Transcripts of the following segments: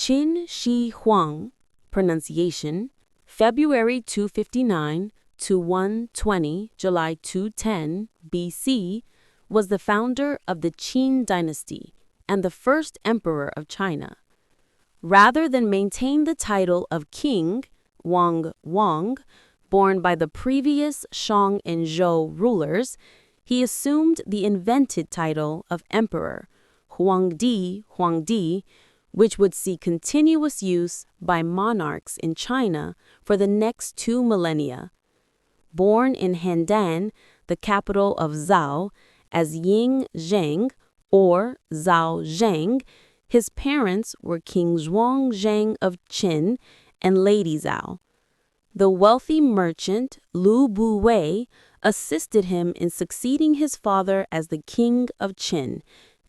Qin Shi Huang, pronunciation, February 259 to 120, July 210 BC, was the founder of the Qin dynasty and the first emperor of China. Rather than maintain the title of king, Wang, borne by the previous Shang and Zhou rulers, he assumed the invented title of emperor, Huangdi, which would see continuous use by monarchs in China for the next 2 millennia. Born in Handan, the capital of Zhao, as Ying Zheng or Zhao Zheng, his parents were King Zhuang of Qin and Lady Zhao. The wealthy merchant Lu Buwei assisted him in succeeding his father as the king of Qin,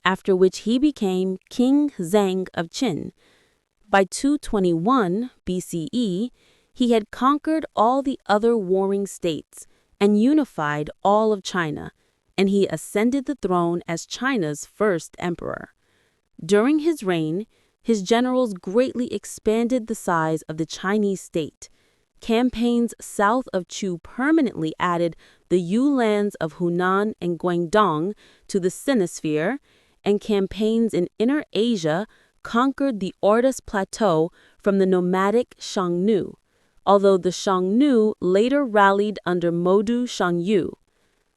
after which he became King Zheng of Qin. By 221 BCE, he had conquered all the other warring states and unified all of China, and he ascended the throne as China's first emperor. During his reign, his generals greatly expanded the size of the Chinese state. Campaigns south of Chu permanently added the Yu lands of Hunan and Guangdong to the Sinosphere, and campaigns in Inner Asia conquered the Ordos Plateau from the nomadic Xiongnu, although the Xiongnu later rallied under Modu Xiongyu.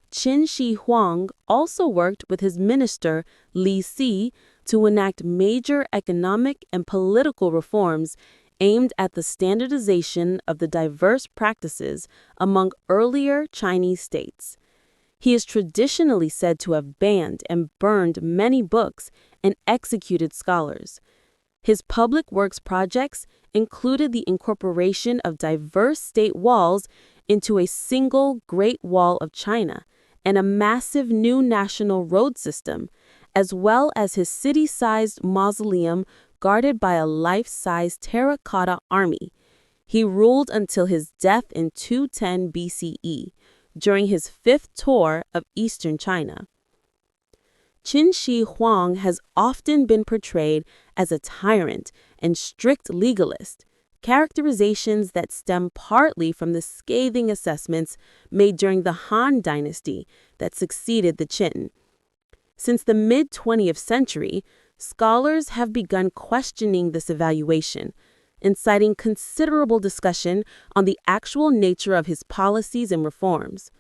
Qin Shi Huang also worked with his minister Li Si to enact major economic and political reforms aimed at the standardization of the diverse practices among earlier Chinese states. He is traditionally said to have banned and burned many books and executed scholars. His public works projects included the incorporation of diverse state walls into a single Great Wall of China and a massive new national road system, as well as his city-sized mausoleum guarded by a life-size terracotta army. He ruled until his death in 210 BCE, during his 5th tour of eastern China. Qin Shi Huang has often been portrayed as a tyrant and strict legalist, characterizations that stem partly from the scathing assessments made during the Han dynasty that succeeded the Qin. Since the mid-20th century, scholars have begun questioning this evaluation, inciting considerable discussion on the actual nature of his policies and reforms.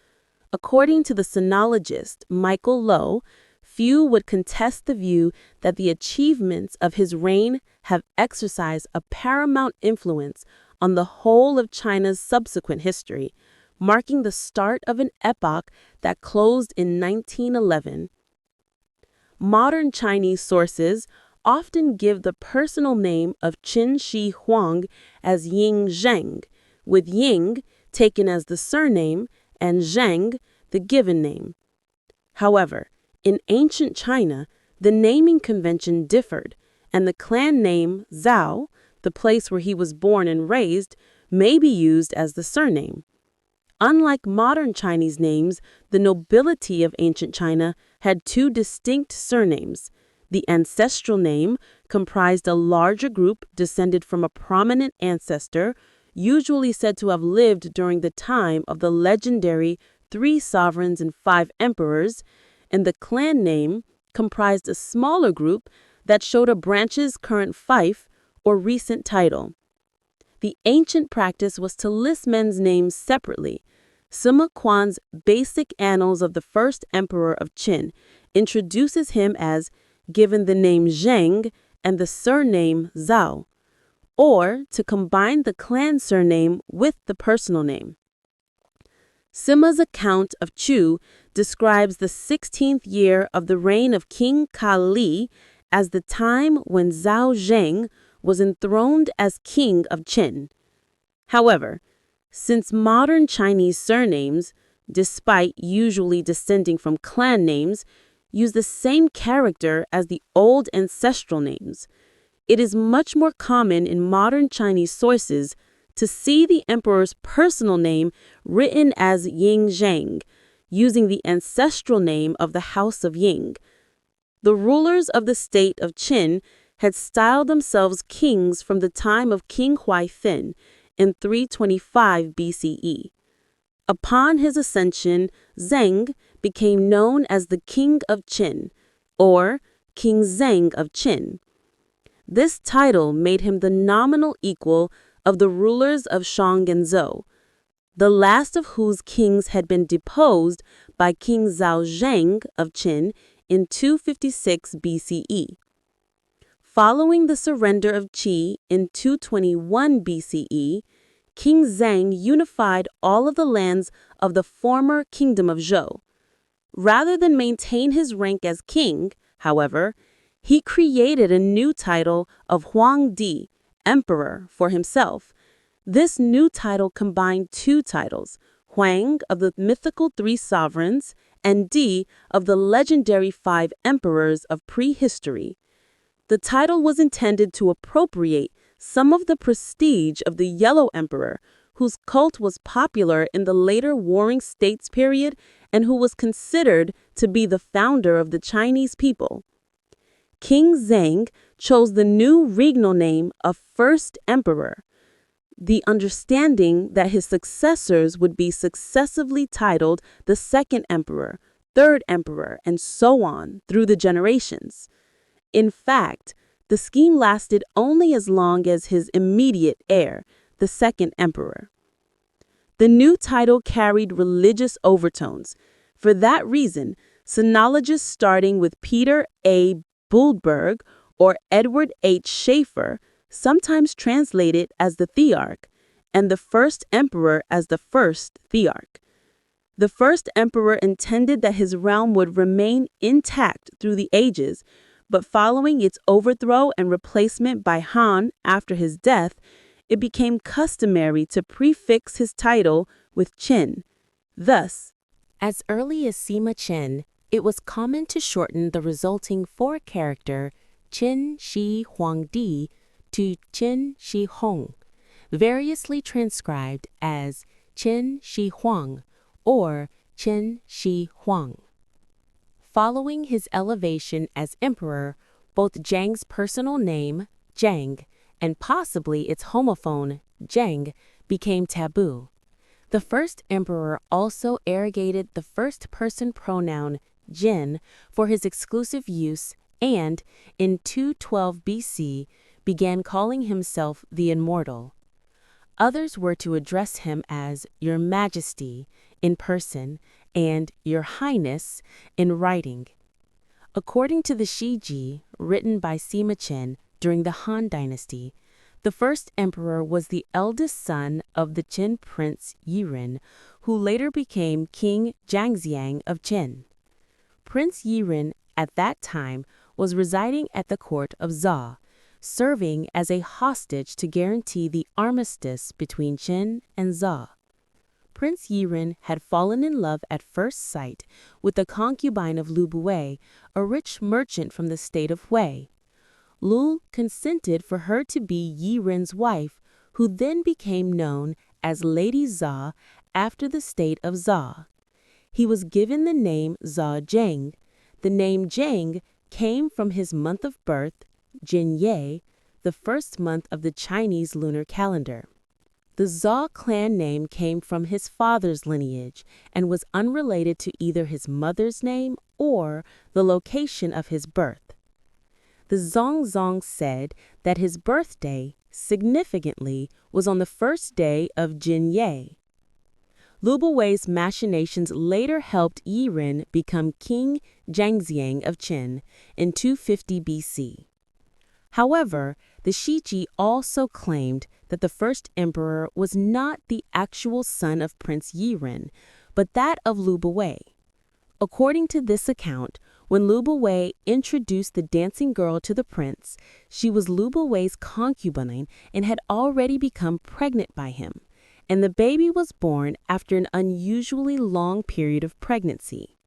According to the sinologist Michael Lowe, few would contest the view that the achievements of his reign have exercised a paramount influence on the whole of China's subsequent history, marking the start of an epoch that closed in 1911. Modern Chinese sources often give the personal name of Qin Shi Huang as Ying Zheng, with Ying taken as the surname and Zheng the given name. However, in ancient China, the naming convention differed, and the clan name Zhao, the place where he was born and raised, may be used as the surname. Unlike modern Chinese names, the nobility of ancient China had 2 distinct surnames. The ancestral name comprised a larger group descended from a prominent ancestor, usually said to have lived during the time of the legendary 3 sovereigns and 5 emperors, and the clan name comprised a smaller group that showed a branch's current fief or recent title. The ancient practice was to list men's names separately. Sima Quan's Basic Annals of the First Emperor of Qin introduces him as given the name Zheng and the surname Zhao, or to combine the clan surname with the personal name. Sima's account of Chu describes the 16th year of the reign of King Kali as the time when Zhao Zheng was enthroned as king of Qin. However, since modern Chinese surnames, despite usually descending from clan names, use the same character as the old ancestral names, it is much more common in modern Chinese sources to see the emperor's personal name written as Ying Zheng, using the ancestral name of the House of Ying. The rulers of the state of Qin had styled themselves kings from the time of King Huaifin in 325 BCE. Upon his ascension, Zheng became known as the King of Qin, or King Zheng of Qin. This title made him the nominal equal of the rulers of Shang and Zhou, the last of whose kings had been deposed by King Zhao Zheng of Qin in 256 BCE. Following the surrender of Qi in 221 BCE, King Zheng unified all of the lands of the former kingdom of Zhou. Rather than maintain his rank as king, however, he created a new title of Huang Di, emperor, for himself. This new title combined two titles, Huang of the mythical three sovereigns and Di of the legendary five emperors of prehistory. The title was intended to appropriate some of the prestige of the Yellow Emperor, whose cult was popular in the later Warring States period and who was considered to be the founder of the Chinese people. King Zheng chose the new regnal name of First Emperor, the understanding that his successors would be successively titled the Second Emperor, Third Emperor, and so on through the generations. In fact, the scheme lasted only as long as his immediate heir, the Second Emperor. The new title carried religious overtones. For that reason, sinologists starting with Peter A. Buldberg or Edward H. Schaeffer sometimes translate it as the Thearch, and the first emperor as the first Thearch. The first emperor intended that his realm would remain intact through the ages, but following its overthrow and replacement by Han after his death, it became customary to prefix his title with Qin. Thus, as early as Sima Qian, it was common to shorten the resulting four-character Qin Shi Huang Di to Qin Shi Hong, variously transcribed as Qin Shi Huang or Qin Shi Huang. Following his elevation as emperor, both Zheng's personal name, Zheng, and possibly its homophone, Zheng, became taboo. The first emperor also arrogated the first-person pronoun, Jin, for his exclusive use and, in 212 BC, began calling himself the Immortal. Others were to address him as Your Majesty in person and Your Highness in writing. According to the Shiji, written by Sima Qian during the Han Dynasty, the first emperor was the eldest son of the Qin prince Yiren, who later became King Zhangxiang of Qin. Prince Yiren, at that time, was residing at the court of Zhao, serving as a hostage to guarantee the armistice between Qin and Zhao. Prince Yiren had fallen in love at first sight with the concubine of Lu Buwei, a rich merchant from the state of Wei. Lu consented for her to be Yiren's wife, who then became known as Lady Zhao after the state of Zhao. He was given the name Zhao Zheng. The name Zheng came from his month of birth, Jinye, the first month of the Chinese lunar calendar. The Zhao clan name came from his father's lineage and was unrelated to either his mother's name or the location of his birth. The Zhongzong said that his birthday, significantly, was on the first day of Jinye. Lu Buwei's machinations later helped Yiren become King Zhangxiang of Qin in 250 BC. However, the Shiji also claimed that the first emperor was not the actual son of Prince Yiren, but that of Lu Buwei. According to this account, when Lu Buwei introduced the dancing girl to the prince, she was Lu Buwei's concubine and had already become pregnant by him, and the baby was born after an unusually long period of pregnancy.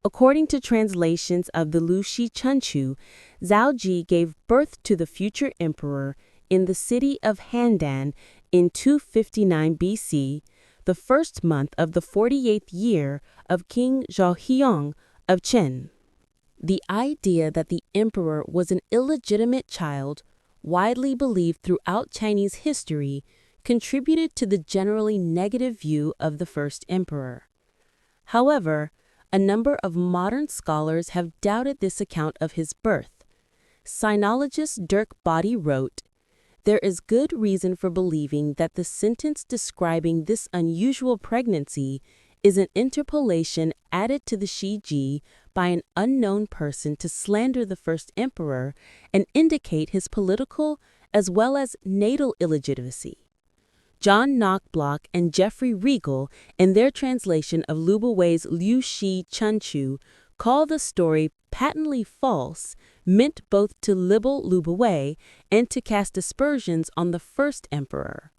According to translations of the Lu Shi Chunchu, Zhao Ji gave birth to the future emperor in the city of Handan in 259 BC, the first month of the 48th year of King Zhao Huang of Qin. The idea that the emperor was an illegitimate child, widely believed throughout Chinese history, contributed to the generally negative view of the first emperor. However, a number of modern scholars have doubted this account of his birth. Sinologist Dirk Boddy wrote, "There is good reason for believing that the sentence describing this unusual pregnancy is an interpolation added to the Shiji by an unknown person to slander the first emperor and indicate his political as well as natal illegitimacy." John Knockblock and Geoffrey Regal, in their translation of Lu Buwei's Liu Shi Chunchu, call the story patently false, meant both to libel Lu Buwei and to cast aspersions on the first emperor.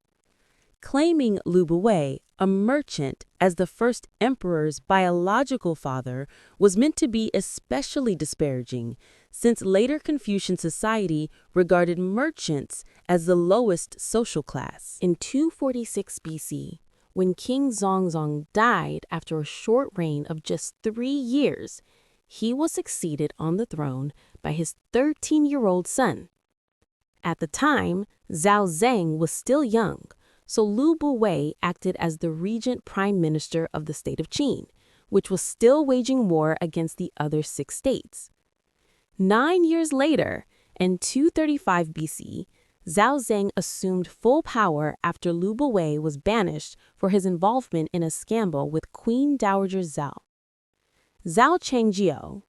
Claiming Lu Buwei, a merchant, as the first emperor's biological father was meant to be especially disparaging, since later Confucian society regarded merchants as the lowest social class. In 246 BC, when King Zongzong died after a short reign of just 3 years, he was succeeded on the throne by his 13-year-old son. At the time, Zhao Zeng was still young, so Lu Buwei acted as the regent prime minister of the state of Qin, which was still waging war against the other 6 states. 9 years later, in 235 BC, Zhao Zeng assumed full power after Lu Buwei was banished for his involvement in a scandal with Queen Dowager Zhao. Zhao Chengjiao,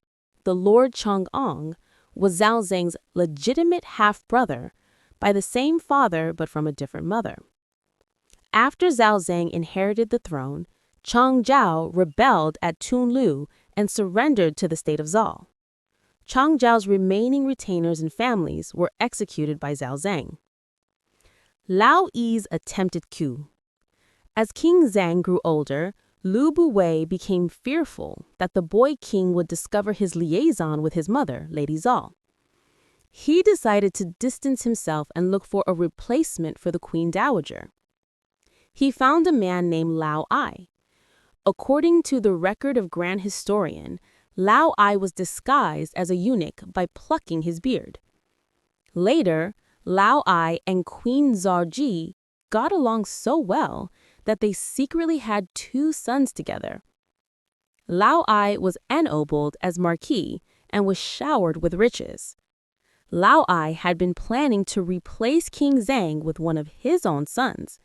the Lord Chang'an, was Zhao Zeng's legitimate half-brother, by the same father but from a different mother. After Zhao Zeng inherited the throne, Chang Zhao rebelled at Tunlu and surrendered to the state of Zhao. Chang Zhao's remaining retainers and families were executed by Zhao Zeng. Lao Yi's attempted coup. As King Zhang grew older, Lu Buwei became fearful that the boy king would discover his liaison with his mother, Lady Zhao. He decided to distance himself and look for a replacement for the Queen Dowager. He found a man named Lao Ai. According to the record of Grand Historian, Lao Ai was disguised as a eunuch by plucking his beard. Later, Lao Ai and Queen Zarji got along so well that they secretly had 2 sons together. Lao Ai was ennobled as Marquis and was showered with riches. Lao Ai had been planning to replace King Zhang with one of his own sons,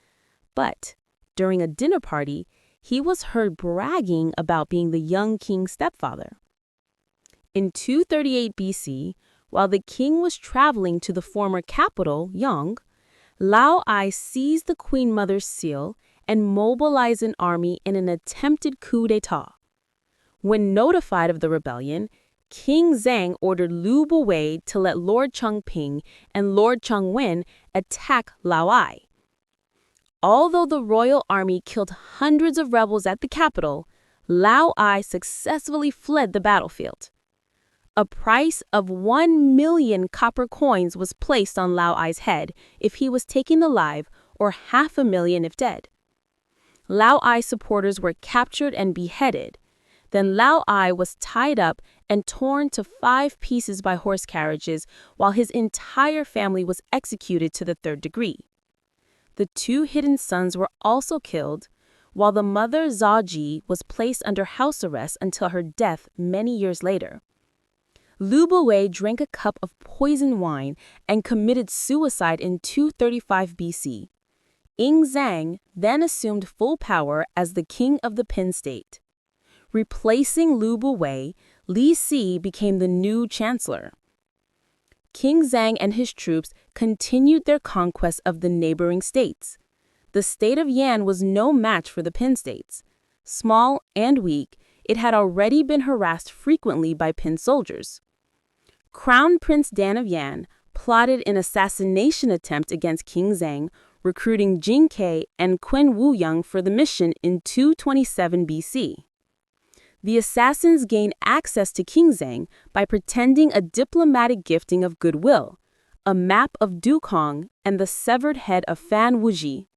but during a dinner party, he was heard bragging about being the young king's stepfather. In 238 BC, while the king was traveling to the former capital, Yang, Lao Ai seized the queen mother's seal and mobilized an army in an attempted coup d'etat. When notified of the rebellion, King Zhang ordered Lu Buwei to let Lord Chengping and Lord Chengwen attack Lao Ai. Although the royal army killed hundreds of rebels at the capital, Lao Ai successfully fled the battlefield. A price of 1 million copper coins was placed on Lao Ai's head if he was taken alive, or 500,000 if dead. Lao Ai supporters were captured and beheaded. Then Lao Ai was tied up and torn to 5 pieces by horse carriages, while his entire family was executed to the 3rd degree. The 2 hidden sons were also killed, while the mother Zaji was placed under house arrest until her death many years later. Lu Buwei drank a cup of poisoned wine and committed suicide in 235 BC. Ying Zhang then assumed full power as the king of the Pin State. Replacing Lu Buwei, Li Si became the new chancellor. King Zhang and his troops continued their conquest of the neighboring states. The state of Yan was no match for the Pin states. Small and weak, it had already been harassed frequently by Pin soldiers. Crown Prince Dan of Yan plotted an assassination attempt against King Zhang, recruiting Jing Ke and Qin Wuyang for the mission in 227 BC. The assassins gained access to King Zhang by pretending a diplomatic gifting of goodwill, a map of Dukong, and the severed head of Fan Wuji.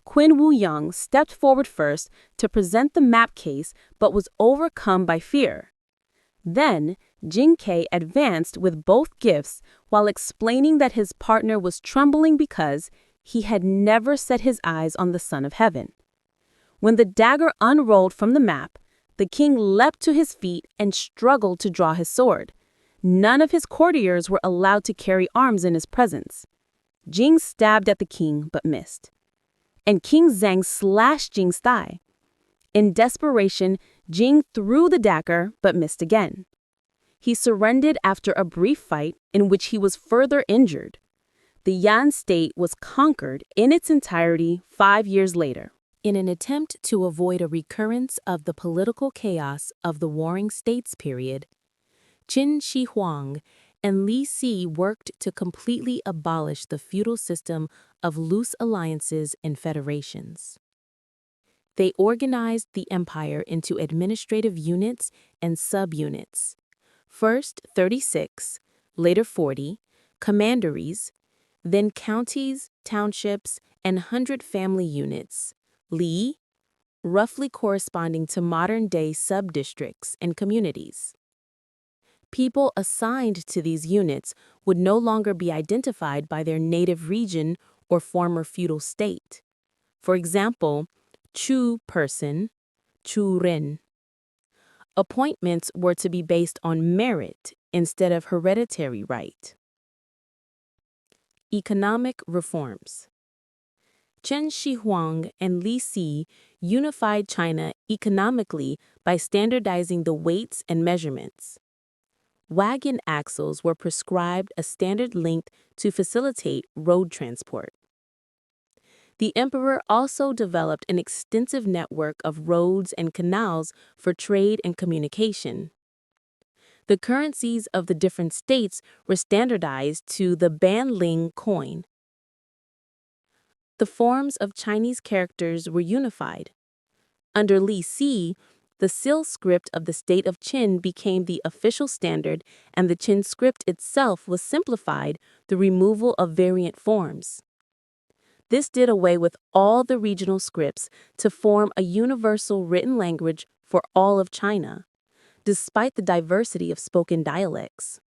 Qin Wuyang stepped forward first to present the map case but was overcome by fear. Then, Jing Ke advanced with both gifts while explaining that his partner was trembling because he had never set his eyes on the Son of Heaven. When the dagger unrolled from the map, the king leapt to his feet and struggled to draw his sword. None of his courtiers were allowed to carry arms in his presence. Jing stabbed at the king but missed, and King Zhang slashed Jing's thigh. In desperation, Jing threw the dagger but missed again. He surrendered after a brief fight in which he was further injured. The Yan state was conquered in its entirety 5 years later. In an attempt to avoid a recurrence of the political chaos of the Warring States period, Qin Shi Huang and Li Si worked to completely abolish the feudal system of loose alliances and federations. They organized the empire into administrative units and subunits. First 36, later 40, commanderies, then counties, townships, and 100 family units, li, roughly corresponding to modern-day sub-districts and communities. People assigned to these units would no longer be identified by their native region or former feudal state. For example, Chu person, Chu Ren. Appointments were to be based on merit instead of hereditary right. Economic reforms. Qin Shi Huang and Li Si unified China economically by standardizing the weights and measurements. Wagon axles were prescribed a standard length to facilitate road transport. The emperor also developed an extensive network of roads and canals for trade and communication. The currencies of the different states were standardized to the Banling coin. The forms of Chinese characters were unified. Under Li Si, the Sil script of the state of Qin became the official standard, and the Qin script itself was simplified through removal of variant forms. This did away with all the regional scripts to form a universal written language for all of China, despite the diversity of spoken dialects.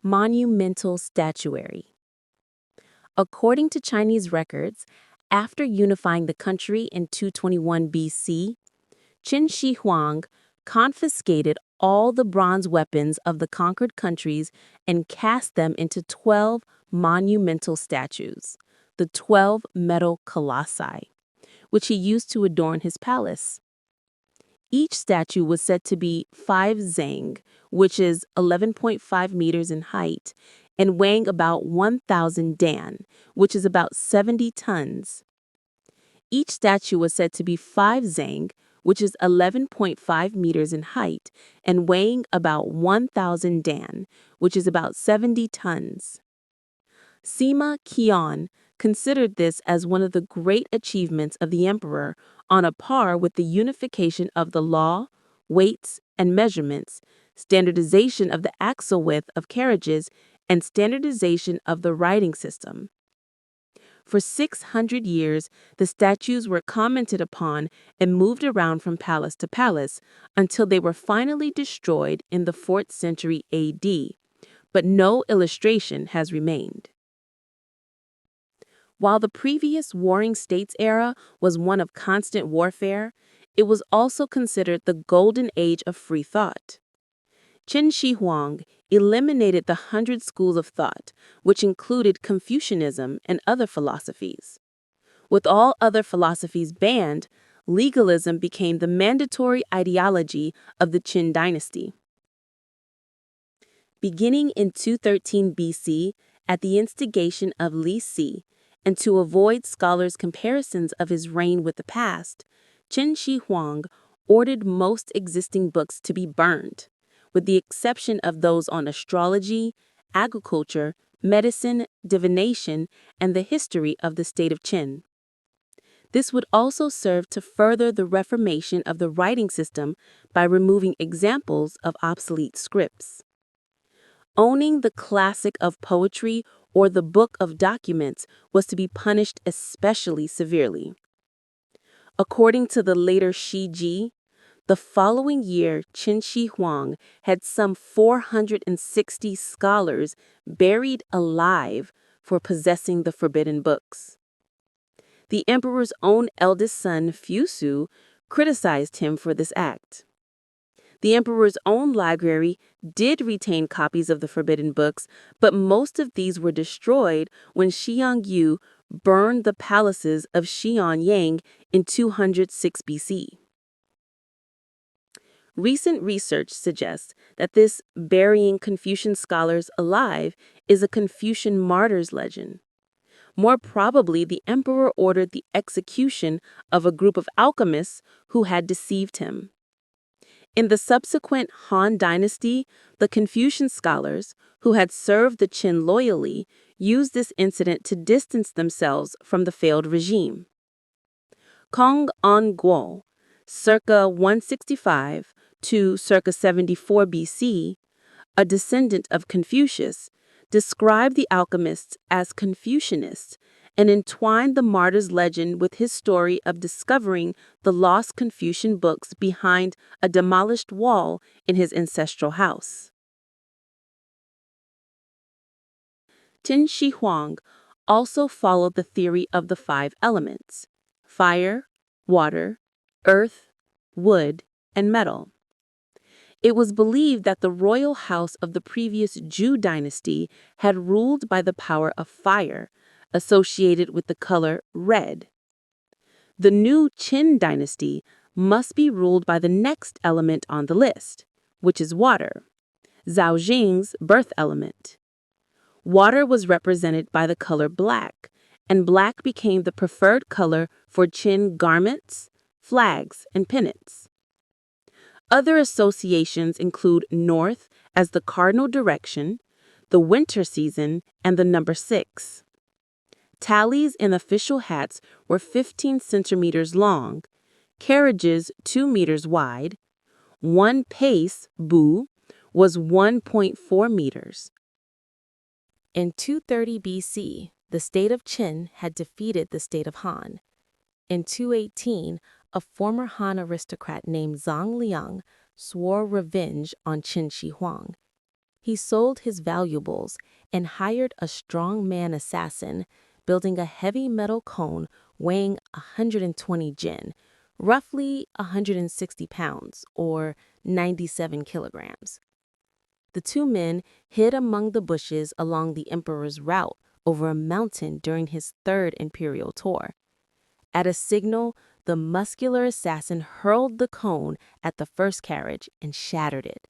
Monumental statuary. According to Chinese records, after unifying the country in 221 BC, Qin Shi Huang confiscated all the bronze weapons of the conquered countries and cast them into 12 monumental statues, the 12 metal colossi, which he used to adorn his palace. Each statue was said to be 5 zhang, which is 11.5 meters in height, and weighing about 1,000 dan, which is about 70 tons. Each statue was said to be 5 zhang, which is 11.5 meters in height, and weighing about 1,000 dan, which is about 70 tons. Sima Qian considered this as one of the great achievements of the emperor, on a par with the unification of the law, weights, and measurements, standardization of the axle width of carriages, and standardization of the riding system. For 600 years, the statues were commented upon and moved around from palace to palace until they were finally destroyed in the 4th century AD, but no illustration has remained. While the previous Warring States era was one of constant warfare, it was also considered the golden age of free thought. Qin Shi Huang eliminated the 100 schools of thought, which included Confucianism and other philosophies. With all other philosophies banned, legalism became the mandatory ideology of the Qin dynasty. Beginning in 213 BC, at the instigation of Li Si, and to avoid scholars' comparisons of his reign with the past, Qin Shi Huang ordered most existing books to be burned, with the exception of those on astrology, agriculture, medicine, divination, and the history of the state of Qin. This would also serve to further the reformation of the writing system by removing examples of obsolete scripts. Owning the classic of poetry or the book of documents was to be punished especially severely. According to the later Shi Ji, The following year, Qin Shi Huang had some 460 scholars buried alive for possessing the forbidden books. The emperor's own eldest son, Fusu, criticized him for this act. The emperor's own library did retain copies of the forbidden books, but most of these were destroyed when Xiang Yu burned the palaces of Xianyang in 206 BC. Recent research suggests that this burying Confucian scholars alive is a Confucian martyrs legend. More probably, the emperor ordered the execution of a group of alchemists who had deceived him. In the subsequent Han Dynasty, the Confucian scholars, who had served the Qin loyally, used this incident to distance themselves from the failed regime. Kong On Guo, circa 165 to circa 74 BC, a descendant of Confucius, described the alchemists as Confucianists and entwined the martyr's legend with his story of discovering the lost Confucian books behind a demolished wall in his ancestral house. Qin Shi Huang also followed the theory of the five elements: fire, water, earth, wood, and metal. It was believed that the royal house of the previous Zhou dynasty had ruled by the power of fire, associated with the color red. The new Qin dynasty must be ruled by the next element on the list, which is water, Zhao Jing's birth element. Water was represented by the color black, and black became the preferred color for Qin garments, flags, and pennants. Other associations include north as the cardinal direction, the winter season, and the number 6. Tallies in official hats were 15 centimeters long, carriages 2 meters wide. One pace, bu, was 1.4 meters. In 230 BC, the state of Qin had defeated the state of Han. In 218, a former Han aristocrat named Zhang Liang swore revenge on Qin Shi Huang. He sold his valuables and hired a strong man assassin, building a heavy metal cone weighing 120 jin, roughly 160 pounds or 97 kilograms. The two men hid among the bushes along the emperor's route over a mountain during his third imperial tour. At a signal, the muscular assassin hurled the cone at the first carriage and shattered it.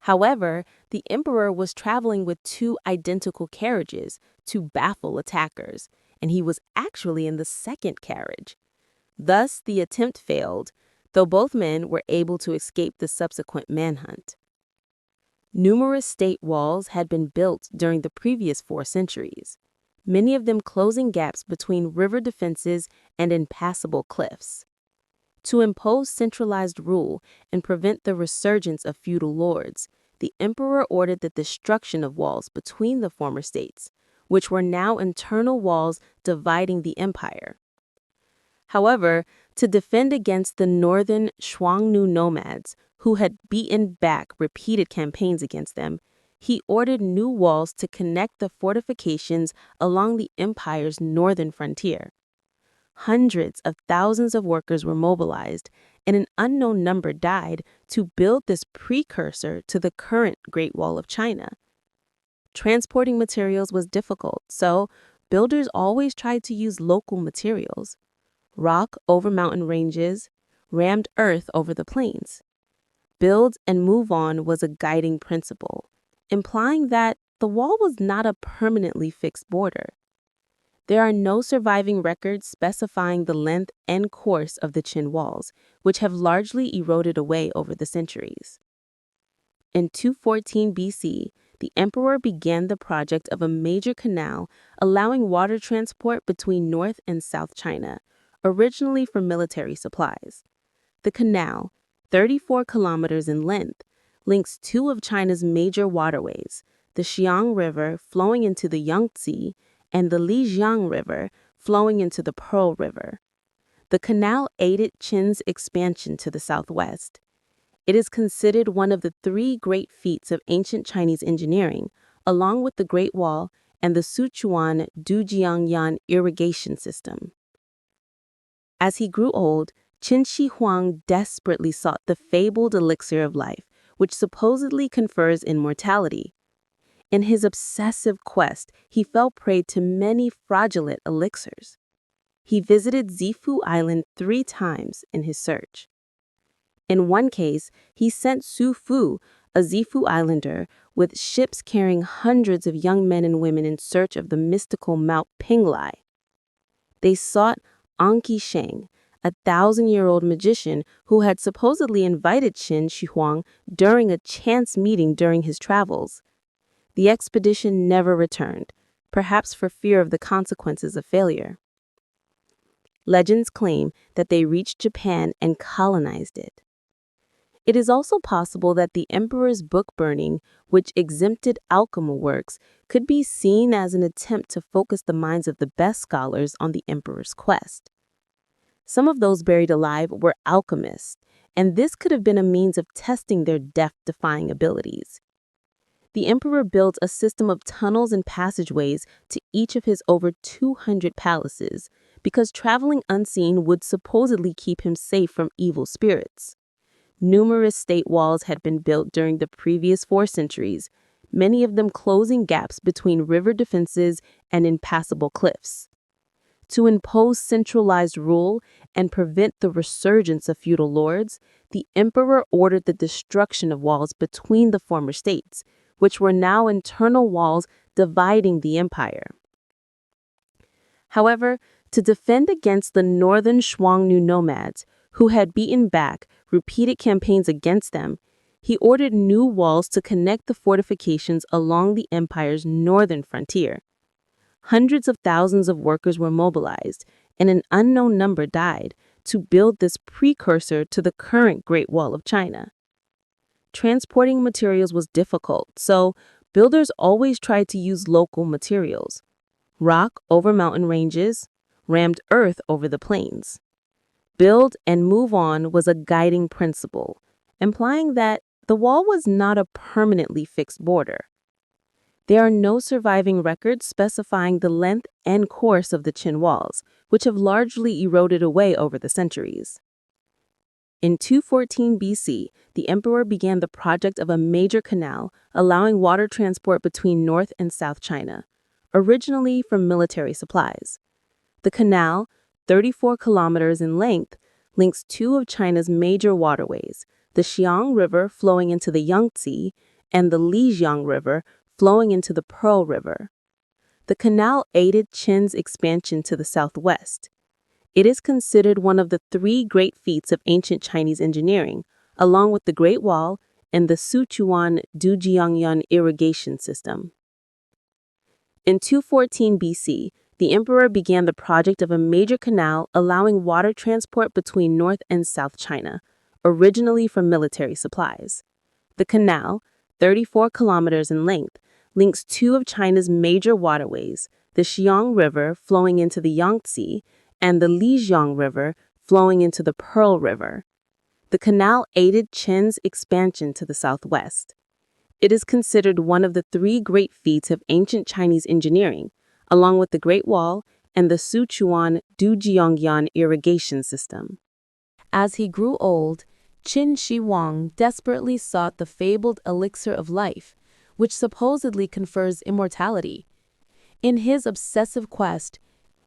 However, the emperor was traveling with 2 identical carriages to baffle attackers, and he was actually in the second carriage. Thus, the attempt failed, though both men were able to escape the subsequent manhunt. Numerous state walls had been built during the previous 4 centuries, many of them closing gaps between river defenses and impassable cliffs. To impose centralized rule and prevent the resurgence of feudal lords, the emperor ordered the destruction of walls between the former states, which were now internal walls dividing the empire. However, to defend against the northern Xiongnu nomads, who had beaten back repeated campaigns against them, he ordered new walls to connect the fortifications along the empire's northern frontier. Hundreds of thousands of workers were mobilized, and an unknown number died to build this precursor to the current Great Wall of China. Transporting materials was difficult, so builders always tried to use local materials: rock over mountain ranges, rammed earth over the plains. Build and move on was a guiding principle, implying that the wall was not a permanently fixed border. There are no surviving records specifying the length and course of the Qin walls, which have largely eroded away over the centuries. In 214 BC, the emperor began the project of a major canal allowing water transport between North and South China, originally for military supplies. The canal, 34 kilometers in length, links 2 of China's major waterways, the Xiang River flowing into the Yangtze and the Lijiang River flowing into the Pearl River. The canal aided Qin's expansion to the southwest. It is considered one of the three great feats of ancient Chinese engineering, along with the Great Wall and the Sichuan-Dujiangyan irrigation system. As he grew old, Qin Shi Huang desperately sought the fabled elixir of life, which supposedly confers immortality. In his obsessive quest, he fell prey to many fraudulent elixirs. He visited Zifu Island 3 times in his search. In one case, he sent Su Fu, a Zifu Islander, with ships carrying hundreds of young men and women in search of the mystical Mount Pinglai. They sought Anqi Sheng, a 1,000-year-old magician who had supposedly invited Qin Shi Huang during a chance meeting during his travels. The expedition never returned, perhaps for fear of the consequences of failure. Legends claim that they reached Japan and colonized it. It is also possible that the emperor's book burning, which exempted alchemy works, could be seen as an attempt to focus the minds of the best scholars on the emperor's quest. Some of those buried alive were alchemists, and this could have been a means of testing their death-defying abilities. The emperor built a system of tunnels and passageways to each of his over 200 palaces, because traveling unseen would supposedly keep him safe from evil spirits. Numerous state walls had been built during the previous 4 centuries, many of them closing gaps between river defenses and impassable cliffs. To impose centralized rule and prevent the resurgence of feudal lords, the emperor ordered the destruction of walls between the former states, which were now internal walls dividing the empire. However, to defend against the northern Xiongnu nomads, who had beaten back repeated campaigns against them, he ordered new walls to connect the fortifications along the empire's northern frontier. Hundreds of thousands of workers were mobilized, and an unknown number died, to build this precursor to the current Great Wall of China. Transporting materials was difficult, so builders always tried to use local materials. Rock over mountain ranges, rammed earth over the plains. Build and move on was a guiding principle, implying that the wall was not a permanently fixed border. There are no surviving records specifying the length and course of the Qin walls, which have largely eroded away over the centuries. In 214 BC, the emperor began the project of a major canal allowing water transport between North and South China, originally for military supplies. The canal, 34 kilometers in length, links 2 of China's major waterways, the Xiang River flowing into the Yangtze and the Lijiang River flowing into the Pearl River. The canal aided Qin's expansion to the southwest. It is considered one of the 3 great feats of ancient Chinese engineering, along with the Great Wall and the Sichuan-Dujiangyan irrigation system. In 214 BC, the emperor began the project of a major canal allowing water transport between North and South China, originally for military supplies. The canal, 34 kilometers in length, links 2 of China's major waterways, the Xiang River flowing into the Yangtze and the Lijiang River flowing into the Pearl River. The canal aided Qin's expansion to the southwest. It is considered one of the 3 great feats of ancient Chinese engineering, along with the Great Wall and the Sichuan-Dujiangyan irrigation system. As he grew old, Qin Shi Huang desperately sought the fabled elixir of life, which supposedly confers immortality. In his obsessive quest,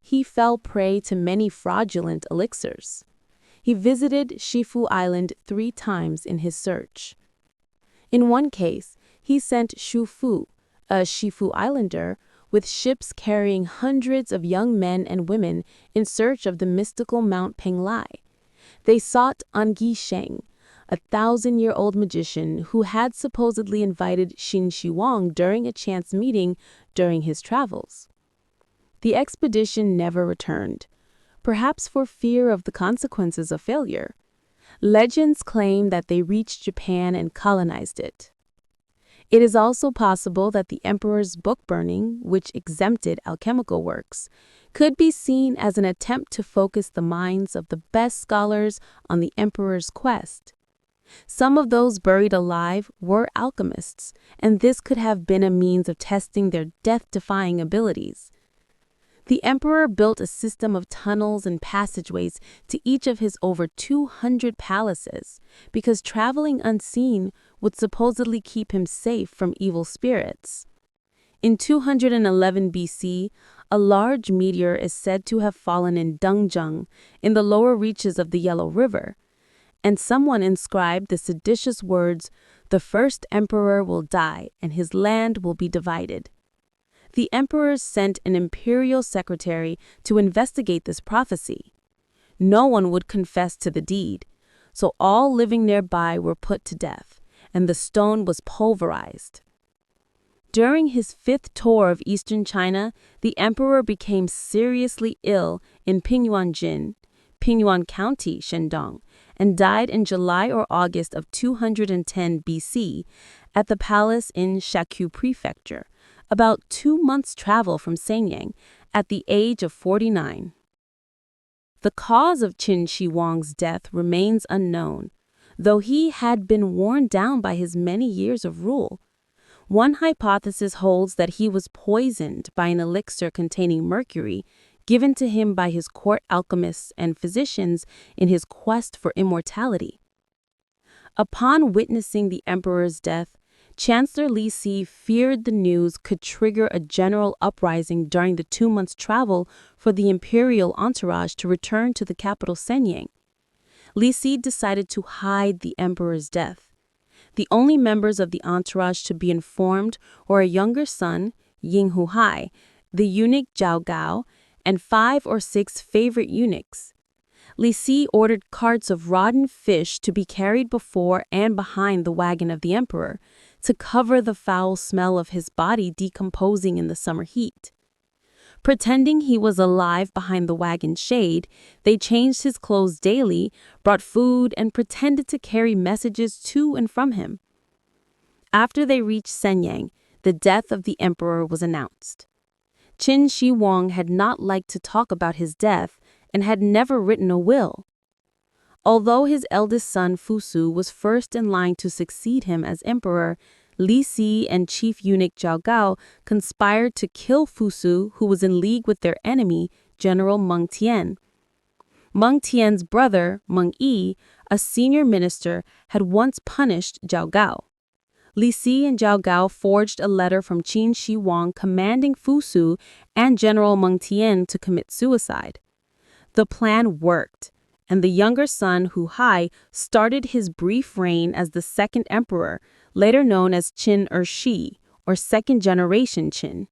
he fell prey to many fraudulent elixirs. He visited Shifu Island 3 times in his search. In one case, he sent Shu Fu, a Shifu Islander, with ships carrying hundreds of young men and women in search of the mystical Mount Pinglai. They sought Anqi Sheng, a 1,000-year-old magician who had supposedly invited Qin Shi Huang during a chance meeting during his travels. The expedition never returned, perhaps for fear of the consequences of failure. Legends claim that they reached Japan and colonized it. It is also possible that the emperor's book burning, which exempted alchemical works, could be seen as an attempt to focus the minds of the best scholars on the emperor's quest. Some of those buried alive were alchemists, and this could have been a means of testing their death-defying abilities. The emperor built a system of tunnels and passageways to each of his over 200 palaces, because traveling unseen would supposedly keep him safe from evil spirits. In 211 BC, a large meteor is said to have fallen in Dengzheng, in the lower reaches of the Yellow River, and someone inscribed the seditious words, "The first emperor will die and his land will be divided." The emperor sent an imperial secretary to investigate this prophecy. No one would confess to the deed, so all living nearby were put to death, and the stone was pulverized. During his 5th tour of eastern China, the emperor became seriously ill in Pingyuanjin, Pingyuan County, Shandong, and died in July or August of 210 BC at the palace in Shakyu Prefecture, about 2 months' travel from Shenyang, at the age of 49. The cause of Qin Shi Huang's death remains unknown, though he had been worn down by his many years of rule. One hypothesis holds that he was poisoned by an elixir containing mercury given to him by his court alchemists and physicians in his quest for immortality. Upon witnessing the emperor's death, Chancellor Li Si feared the news could trigger a general uprising during the 2 months' travel for the imperial entourage to return to the capital Shenyang. Li Si decided to hide the emperor's death. The only members of the entourage to be informed were a younger son, Ying Huhai, the eunuch Zhao Gao, and 5 or 6 favorite eunuchs. Li Si ordered carts of rotten fish to be carried before and behind the wagon of the emperor, to cover the foul smell of his body decomposing in the summer heat. Pretending he was alive behind the wagon's shade, they changed his clothes daily, brought food, and pretended to carry messages to and from him. After they reached Shenyang, the death of the emperor was announced. Qin Shi Huang had not liked to talk about his death and had never written a will. Although his eldest son Fusu was first in line to succeed him as emperor, Li Si and chief eunuch Zhao Gao conspired to kill Fusu, who was in league with their enemy, General Meng Tian. Meng Tian's brother, Meng Yi, a senior minister, had once punished Zhao Gao. Li Si and Zhao Gao forged a letter from Qin Shi Huang commanding Fusu and General Meng Tian to commit suicide. The plan worked, and the younger son, Hu Hai, started his brief reign as the second emperor, later known as Qin Shi, or second-generation Qin.